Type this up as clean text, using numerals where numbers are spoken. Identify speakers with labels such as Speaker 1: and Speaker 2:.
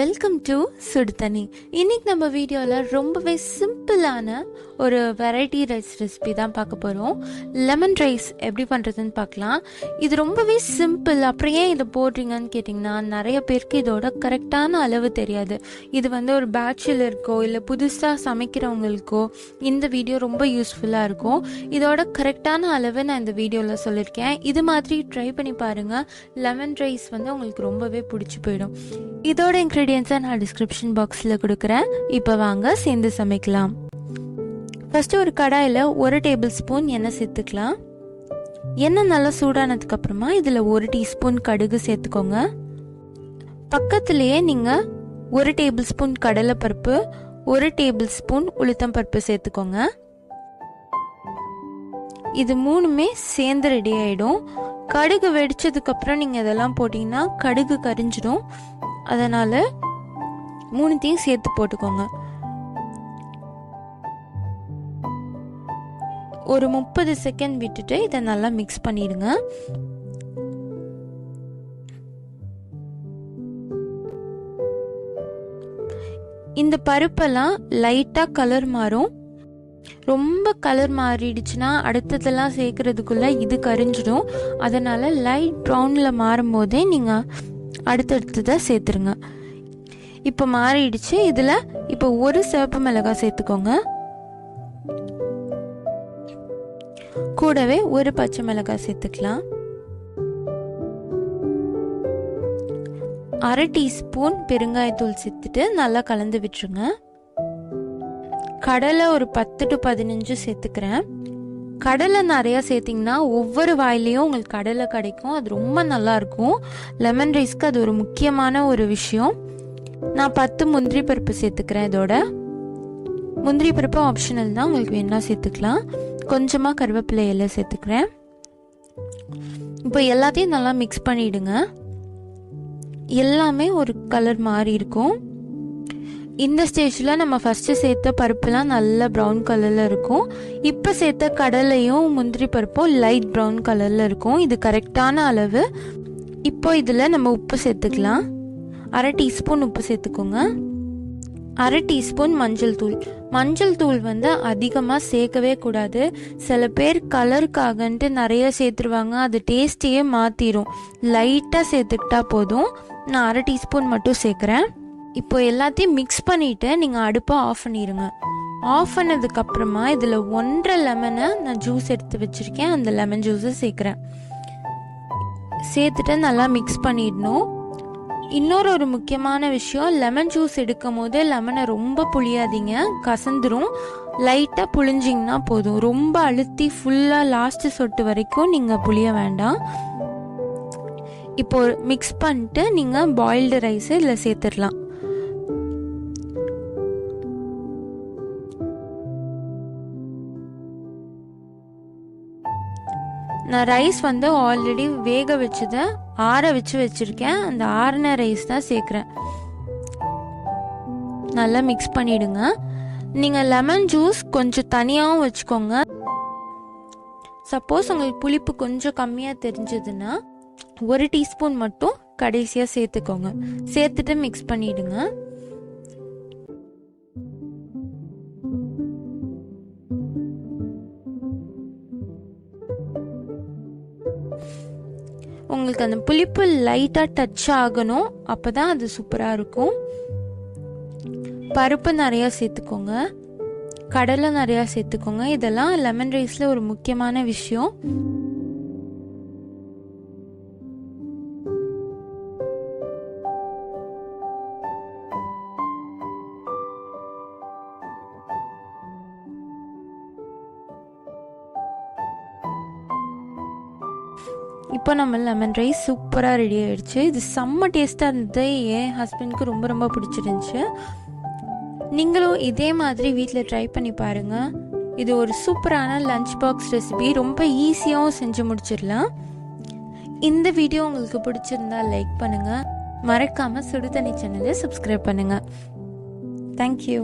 Speaker 1: Welcome to சுடு தண்ணி. இன்னைக்கு நம்ம வீடியோவில் ரொம்பவே சிம்பிளான ஒரு வெரைட்டி ரைஸ் ரெசிபி தான் பார்க்க போகிறோம். லெமன் ரைஸ் எப்படி பண்ணுறதுன்னு பார்க்கலாம். இது ரொம்பவே சிம்பிள். அப்புறம் ஏன் இதை போடுறீங்கன்னு கேட்டிங்கன்னா, நிறைய பேருக்கு இதோட கரெக்டான அளவு தெரியாது. இது ஒரு பேச்சுலருக்கோ இல்லை புதுசாக சமைக்கிறவங்களுக்கோ இந்த வீடியோ ரொம்ப யூஸ்ஃபுல்லாக இருக்கும். இதோட கரெக்டான அளவு நான் இந்த வீடியோவில் சொல்லியிருக்கேன். இது மாதிரி ட்ரை பண்ணி பாருங்கள். லெமன் ரைஸ் உங்களுக்கு ரொம்பவே பிடிச்சி போயிடும். இதோட இன்க்ரீடியன்ஸை நான் டிஸ்கிரிப்ஷன் பாக்ஸில் கொடுக்குறேன். இப்போ வாங்க சேர்ந்து சமைக்கலாம். ஃபஸ்ட்டு ஒரு கடாயில் 1 டேபிள் ஸ்பூன் எண்ணெய் சேர்த்துக்கலாம். எண்ணெய் நல்லா சூடானதுக்கு அப்புறமா இதில் 1 டீஸ்பூன் கடுகு சேர்த்துக்கோங்க. பக்கத்துலேயே நீங்கள் 1 டேபிள் ஸ்பூன் கடலைப்பருப்பு, 1 டேபிள் ஸ்பூன் உளுத்தம்பருப்பு சேர்த்துக்கோங்க. இது மூணுமே சேர்ந்து ரெடி ஆகிடும். கடுகு வெடிச்சதுக்கப்புறம் நீங்கள் இதெல்லாம் போட்டிங்கன்னா கடுகு கரிஞ்சிடும். அதனால் மூணுத்தையும் சேர்த்து போட்டுக்கோங்க. ஒரு 30 செகண்ட் விட்டுட்டு இதை நல்லா மிக்ஸ் பண்ணிடுங்க. இந்த பருப்பெல்லாம் லைட்டாக கலர் மாறும். ரொம்ப கலர் மாறிடுச்சுன்னா அடுத்ததெல்லாம் சேர்க்கறதுக்குள்ள இது கரிஞ்சிடும். அதனால் லைட் ப்ரௌனில் மாறும் போதே நீங்கள் அடுத்தடுத்ததை சேர்த்துருங்க. இப்போ மாறிடுச்சு. இதில் இப்போ 1 சிவப்பு மிளகாய் சேர்த்துக்கோங்க. கூடவே 1 பச்சை மிளகாய் சேர்த்துக்கலாம். 1/2 டீஸ்பூன் பெருங்காயத்தூள் சேர்த்துட்டு நல்லா கலந்து விட்டுருங்க. கடலை ஒரு 10 to 15 சேர்த்துக்கிறேன். கடலை நிறையா சேர்த்திங்கன்னா ஒவ்வொரு வாயிலையும் உங்களுக்கு கடலை கிடைக்கும். அது ரொம்ப நல்லாயிருக்கும். லெமன் ரைஸ்க்கு அது ஒரு முக்கியமான ஒரு விஷயம். நான் 10 முந்திரி பருப்பு சேர்த்துக்கிறேன். இதோட முந்திரி பருப்பு ஆப்ஷனல் தான், உங்களுக்கு வேணா சேர்த்துக்கலாம். கொஞ்சமாக கருவேப்பிலை எல்லாம் சேர்த்துக்கிறேன். இப்போ எல்லாத்தையும் நல்லா மிக்ஸ் பண்ணிவிடுங்க. எல்லாமே ஒரு கலர் மாறி இருக்கும். இந்த ஸ்டேஜில் நம்ம ஃபஸ்ட்டு சேர்த்த பருப்புலாம் நல்லா ப்ரௌன் கலரில் இருக்கும். இப்போ சேர்த்த கடலையும் முந்திரி பருப்பும் லைட் ப்ரௌன் கலரில் இருக்கும். இது கரெக்டான அளவு. இப்போ இதில் நம்ம உப்பு சேர்த்துக்கலாம். 1/2 டீஸ்பூன் உப்பு சேர்த்துக்கோங்க. 1/2 டீஸ்பூன் மஞ்சள் தூள். மஞ்சள் தூள் அதிகமாக சேர்க்கவே கூடாது. சில பேர் கலருக்காகன்ட்டு நிறைய சேர்த்துருவாங்க. அது டேஸ்ட்டையே மாற்றிடும். லைட்டாக சேர்த்துக்கிட்டா போதும். நான் 1/2 டீஸ்பூன் மட்டும் சேர்க்குறேன். இப்போ எல்லாத்தையும் மிக்ஸ் பண்ணிவிட்டு நீங்கள் அடுப்பை ஆஃப் பண்ணிடுங்க. ஆஃப் பண்ணதுக்கப்புறமா இதில் 1.5 லெமனை நான் ஜூஸ் எடுத்து வச்சுருக்கேன். அந்த லெமன் ஜூஸை சேர்க்குறேன். சேர்த்துட்டு நல்லா மிக்ஸ் பண்ணிடணும். இன்னொரு முக்கியமான விஷயம், லெமன் ஜூஸ் எடுக்கும் போது லெமனை ரொம்ப புளியாதீங்க, கசந்துரும். லைட்டாக புளிஞ்சிங்கன்னா போதும். ரொம்ப அழுத்தி ஃபுல்லாக லாஸ்ட்டு சொட்டு வரைக்கும் நீங்கள் புளிய வேண்டாம். இப்போ மிக்ஸ் பண்ணிட்டு நீங்கள் பாயில்டு ரைஸை இதில் சேர்த்துடலாம். நான் ரைஸ் ஆல்ரெடி வேக வச்சதை ஆற வச்சுருக்கேன். அந்த ஆறின ரைஸ் தான் சேர்க்குறேன். நல்லா மிக்ஸ் பண்ணிவிடுங்க. நீங்கள் லெமன் ஜூஸ் கொஞ்சம் தனியாகவும் வச்சுக்கோங்க. சப்போஸ் உங்களுக்கு புளிப்பு கொஞ்சம் கம்மியாக தெரிஞ்சதுன்னா 1 டீஸ்பூன் மட்டும் கடைசியாக சேர்த்துக்கோங்க. சேர்த்துட்டு மிக்ஸ் பண்ணிவிடுங்க. உங்களுக்கு அந்த புளிப்பு லைட்டாக டச் ஆகணும். அப்போ தான் அது சூப்பராக இருக்கும். பருப்பு நிறையா சேர்த்துக்கோங்க. கடலை நிறையா சேர்த்துக்கோங்க. இதெல்லாம் லெமன் ரைஸில் ஒரு முக்கியமான விஷயம். இப்போ நம்ம லெமன் ரைஸ் சூப்பராக ரெடி ஆகிடுச்சு. இது செம்ம டேஸ்ட்டாக இருந்தது. என் ஹஸ்பண்டுக்கு ரொம்ப ரொம்ப பிடிச்சிருந்துச்சு. நீங்களும் இதே மாதிரி வீட்டில் ட்ரை பண்ணி பாருங்கள். இது ஒரு சூப்பரான லஞ்ச் பாக்ஸ் ரெசிபி. ரொம்ப ஈஸியாகவும் செஞ்சு முடிச்சிடலாம். இந்த வீடியோ உங்களுக்கு பிடிச்சிருந்தா லைக் பண்ணுங்கள். மறக்காமல் சுடு தண்ணி சேனலை சப்ஸ்கிரைப் பண்ணுங்கள். தேங்க்யூ.